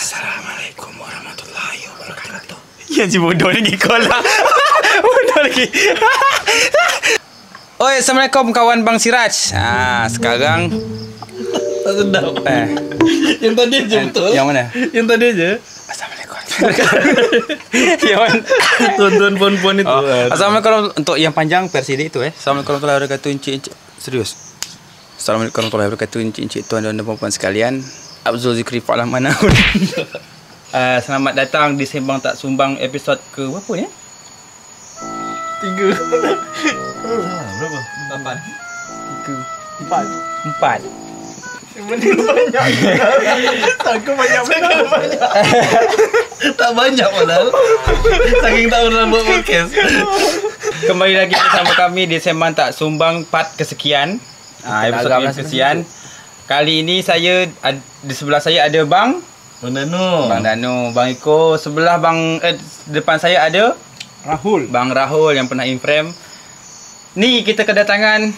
Assalamualaikum warahmatullahi wabarakatuh. Ya si bodoh ni call lah. Bodoh lagi. Oi, Assalamualaikum kawan Bang Siraj. Sekarang tak sedap. Yang tadi je betul. Yang mana? Yang tadi je. Assalamualaikum. Yang mana? Tuan-tuan puan-puan itu. Assalamualaikum untuk yang panjang versi dia itu Assalamualaikum warahmatullahi wabarakatuh encik-encik. Serius. Assalamualaikum warahmatullahi wabarakatuh encik-encik, tuan-tuan dan puan-puan sekalian. Abzul Zikri Fa'lah Mana. Selamat datang di Sembang Tak Sumbang episod ke berapa ni? 3. Berapa? 4. Benda banyak. Aku banyak. Tak banyak padahal. Saking tak pernah buat podcast. Kembali lagi bersama kami di Sembang Tak Sumbang part kesekian. Episod kesekian. Kali ini saya di sebelah saya ada Bang Dano. Bang Iko, sebelah depan saya ada Bang Rahul yang pernah in-frame. Ni kita kedatangan,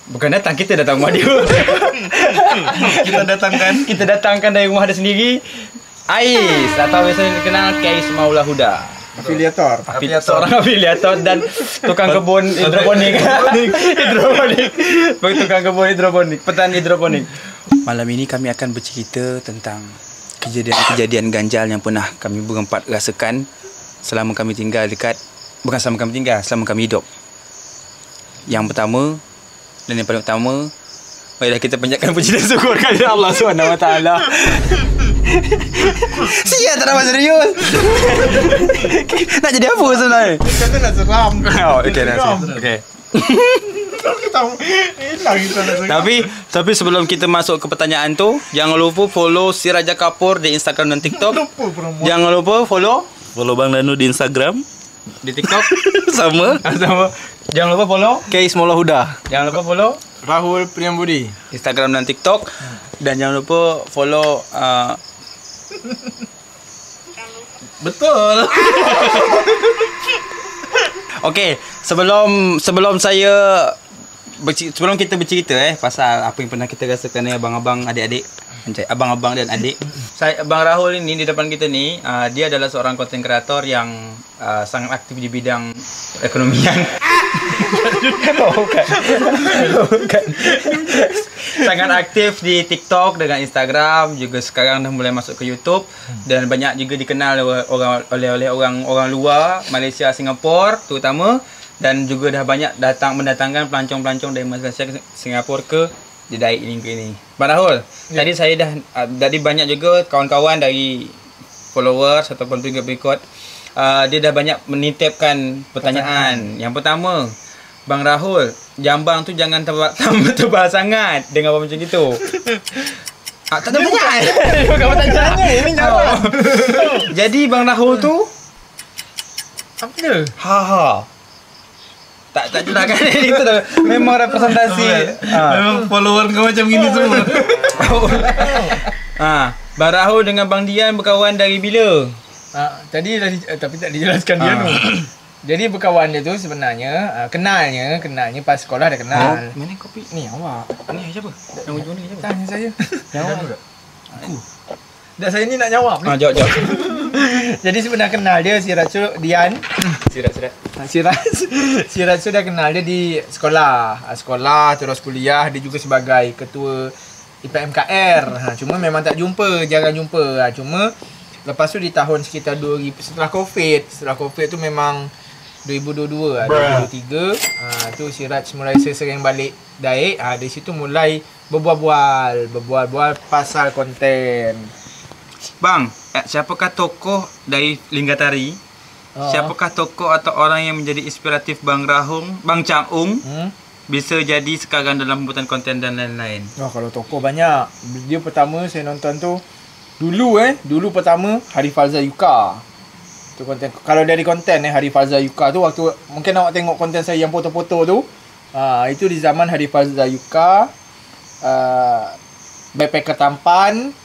bukan datang, kita datang rumah dia. Kita datangkan dari rumah dia sendiri, Ais atau biasanya dikenal Kais Maulah Huda. Seorang afiliator dan tukang kebun hidroponik. Tukang kebun hidroponik, petani hidroponik. Malam ini kami akan bercerita tentang kejadian-kejadian ganjal yang pernah kami berempat rasakan selama kami tinggal selama kami hidup. Yang pertama dan yang paling utama, marilah kita panjatkan puji dan syukur kepada Allah SWT. Siap tak dapat serius. Nak jadi apa sebenarnya? Kata nak seram. Okey. Tapi sebelum kita masuk ke pertanyaan tu, jangan lupa follow Siraja Kapur di Instagram dan TikTok. Jangan lupa follow Bang Dano di Instagram, di TikTok. sama. Jangan lupa follow Kais Maulah Huda. Jangan lupa follow Rahul Priyambudi, Instagram dan TikTok. Dan jangan lupa follow betul. Okey, sebelum kita bercerita pasal apa yang pernah kita rasakan abang-abang, adik-adik, abang-abang dan adik. Abang Rahul ini di depan kita ni, dia adalah seorang content creator yang sangat aktif di bidang ekonomian. Bukan. Sangat aktif di TikTok dengan Instagram, juga sekarang dah mulai masuk ke YouTube dan banyak juga dikenal oleh orang luar, Malaysia, Singapura terutama, dan juga dah banyak mendatangkan pelancong-pelancong dari Malaysia, Singapura ke Jedai ini. Bang Rahul, tadi saya dari banyak juga kawan-kawan dari followers ataupun pengikut, dia dah banyak menitipkan pertanyaan. Yang pertama, Bang Rahul, jambang tu jangan tebal sangat dengan apa macam gitu. Tak ada banyak. Bukan tanya ini jawab. Jadi Bang Rahul tu apa dia? Tak jelaskan itu dah. Memang representasi. Memang follower kau macam gini semua. Bang Rahul dengan Bang Dian berkawan dari bila? Tadi tapi tak dijelaskan dia tu. Jadi berkawan dia tu sebenarnya kenalnya pas sekolah dah kenal. Mana kopi? Ni awak. Ni siapa? Yang ujung ni siapa? Tanya saya. Jawab. Aku. Dah saya ni nak jawab ni. Jawab. Jadi sebenarnya kenal dia Siraj Dian. Siraj dah kenal dia di sekolah terus kuliah, dia juga sebagai ketua IPMKR. Cuma memang tak jumpa, jarang jumpa. Cuma lepas tu di tahun sekitar 2000 setelah Covid tu memang 2022 2023 tu Siraj mulai sering balik Daik. Dari situ mulai berbual pasal konten. Bang, siapakah tokoh dari Linggatari? Siapakah tokoh atau orang yang menjadi inspiratif Bang Chang Ung bisa jadi sekarang dalam pembuatan konten dan lain-lain? Kalau tokoh banyak. Dia pertama saya nonton tu dulu pertama Hari Falza Yuka. Tu konten. Kalau dari konten Hari Falza Yuka tu, waktu mungkin awak tengok konten saya yang foto-foto tu, itu di zaman Hari Falza Yuka, Backpacker Tampan,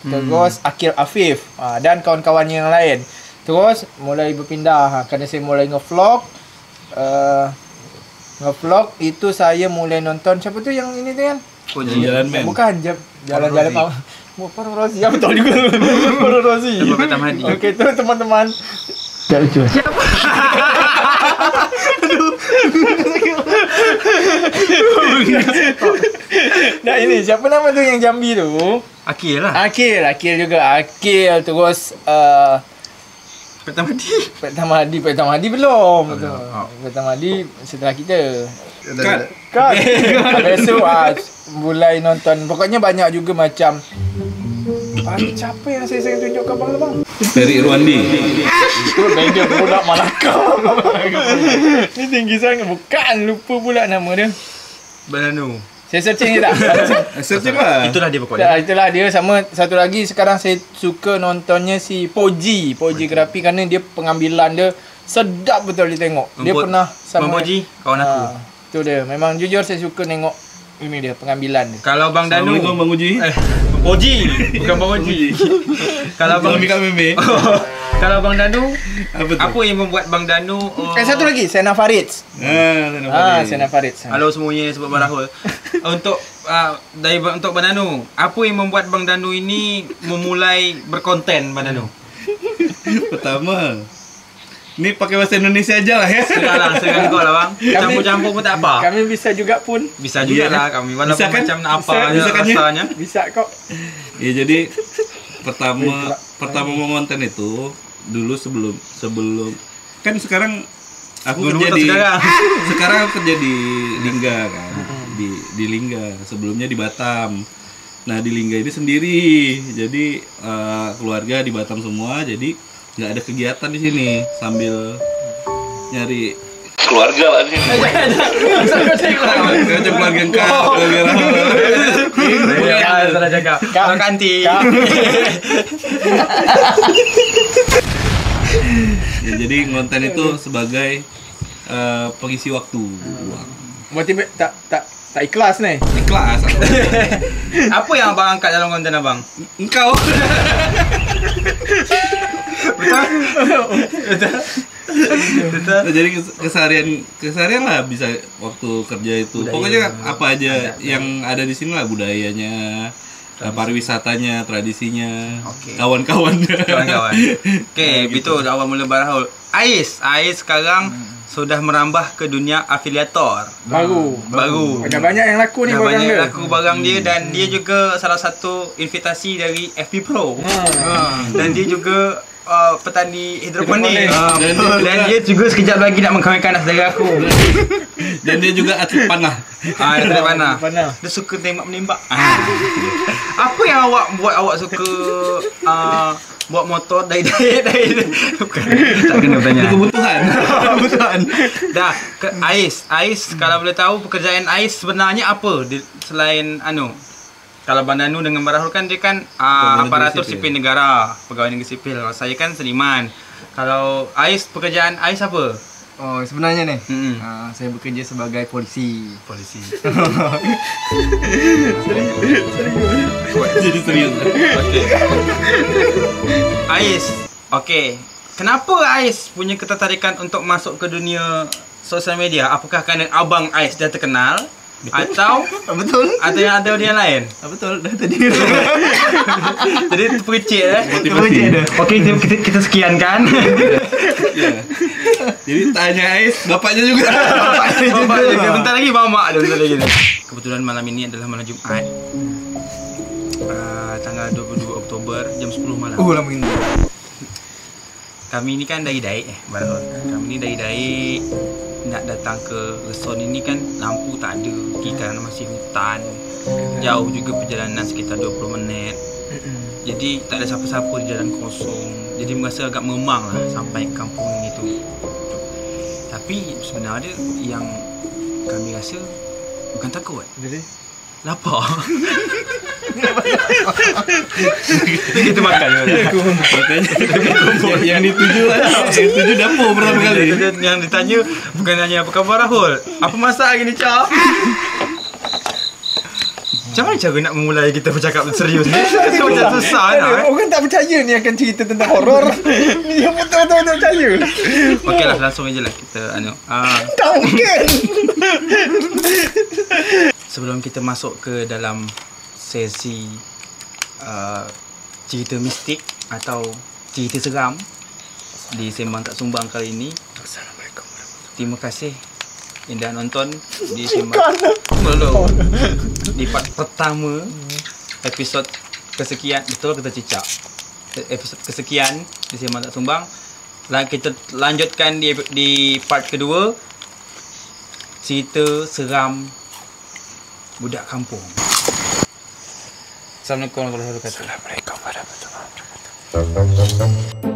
terus Akil Afif, dan kawan-kawan yang lain. Terus mulai berpindah kerana saya mulai nge-vlog. Nge-vlog itu saya mulai nonton siapa tu yang ini tu kan? Jalan Man. Bukan Jalan-jalan Farah Razi. Apa tahu juga. Farah Razi. Apa Petam Hadi. Okey, tu teman-teman. Tak lucu. Siapa? Nah ini siapa nama tu yang Jambi tu? Akil lah. Akil juga. Akil terus Petam Hadi. Petam Hadi belum. Oh. Petam Hadi setelah kita. Kan. Besok mulai nonton. Pokoknya banyak juga macam siapa yang saya tunjuk ke abang bang? Ferry Irwandi. Itu beda budak Malaka. Ni tinggi sangat. Bukan, lupa pula nama dia. Bananu. Saya searching je tak? Searching lah. Itulah dia pokoknya. Itulah dia. Sama satu lagi sekarang saya suka nontonnya si Poji Grafi kerana dia pengambilan dia sedap betul ditengok. Dia pernah sama Poji, kawan aku. Tu dia. Memang jujur saya suka tengok ini dia pengambilan dia. Kalau Bang Danu. Assalamualaikum Bang Uji. Poji, bukan Bang Oji. Kalau Bang Mika Meme. Kalau Bang Danu, Apa tu? apa yang membuat Bang Danu Satu lagi, Sena Farid. Sena Farid. Halo semuanya sebab Bang Rahul. Untuk untuk Bang Danu, apa yang membuat Bang Danu ini memulai berkonten Bang Danu? Pertama, ni pakai bahasa Indonesia aja lah ya. Serang kau lah bang. Campur-campur pun tak apa. Kami bisa juga pun. Bisa juga Iya, lah kami. Walaupun bisa kan? macam nak apa Bisa kan, ya? rasanya. Bisa kok. Ya jadi pertama mau konten itu dulu sebelum kan sekarang aku kerja di sekarang aku kerja di Lingga kan. Di Lingga, sebelumnya di Batam. Nah, di Lingga ini sendiri. Jadi keluarga di Batam semua, jadi nggak ada kegiatan di sini sambil nyari keluarga lah di sini. Keluarga yang Salah cakap. Kalau kanti. Ya, jadi konten itu sebagai pengisi waktu. Berarti tak ikhlas ni. Ikhlas. Apa yang abang angkat dalam konten abang? Engkau. Betul. Jadi keseharian lah bisa waktu kerja itu. Pokoknya apa aja yang ada di sini lah, budayanya, pariwisatanya, tradisinya, kawan-kawannya. Okey, itu awal mula Barahul. Ais sekarang sudah merambah ke dunia afiliator. Baru. Ada banyak yang laku ni Dah barang banyak dia. laku barang dia dan dia juga salah satu invitasi dari FP Pro. Dan dia juga petani hidroponik. Dan dia juga sekejap lagi nak mengkahwinkan saudara aku. Dan dia juga atlet panah. Atlet panah. Panah. Dia suka tembak menembak. Apa yang buat awak suka buat motor dari bukan, tak kena bertanya. Kebutuhan. Dah, Ais kalau boleh tahu pekerjaan Ais sebenarnya apa selain kalau Bang Danu dengan Barahul kan dia kan aparatur sipil negara, pegawai negeri sipil. Kalau saya kan seniman. Kalau Ais, pekerjaan Ais apa? Oh, sebenarnya ni, saya bekerja sebagai polisi. Jadi serius. Okey. Ais, okey. Kenapa Ais punya ketertarikan untuk masuk ke dunia sosial media? Apakah kerana abang Ais dah terkenal? Atau Betul. Atau yang ada dia lain? Betul, dah tadi. Jadi terpercik Motivasi. Okey, kita sekiankan. Ya. Jadi tanya Ais, bapaknya juga. Bapak juga. Bentar lagi mamak dia, bentar lagi. Kebetulan malam ini adalah malam Jumaat. Tanggal 22 Oktober jam 10 malam. Lama ini. Kami ni kan dari Daik Barahul. Kami ni dari Daik nak datang ke resort ini kan lampu tak ada. Kerana masih hutan. Jauh juga perjalanan sekitar 20 minit. Jadi tak ada siapa-siapa di jalan kosong. Jadi merasa agak memang lah sampai kampung itu. Tapi sebenarnya yang kami rasa bukan takut. Jadi lapar. Kita makan je. Makanya yang dituju dapur pertama kali. Yang ditanya bukan hanya apa khabar Rahul. Apa masak hari ni, Cak? Macam mana cara nak memulai kita bercakap serius ni? Macam susah nak. Orang tak percaya ni akan cerita tentang horor. Ni yang betul-betul tak percaya. Okeylah, langsung aja lah kita Tak mungkin. sebelum kita masuk ke dalam sesi cerita mistik atau cerita seram di Sembang Tak Sumbang kali ini. Assalamualaikum. Terima kasih yang dah nonton di Sembang. Belum. Di part pertama episod kesekian, betul kita cicak. Episod kesekian di Sembang Tak Sumbang. Kita lanjutkan di part kedua, cerita seram budak kampung. Assalamualaikum warahmatullahi wabarakatuh. Assalamualaikum warahmatullahi wabarakatuh.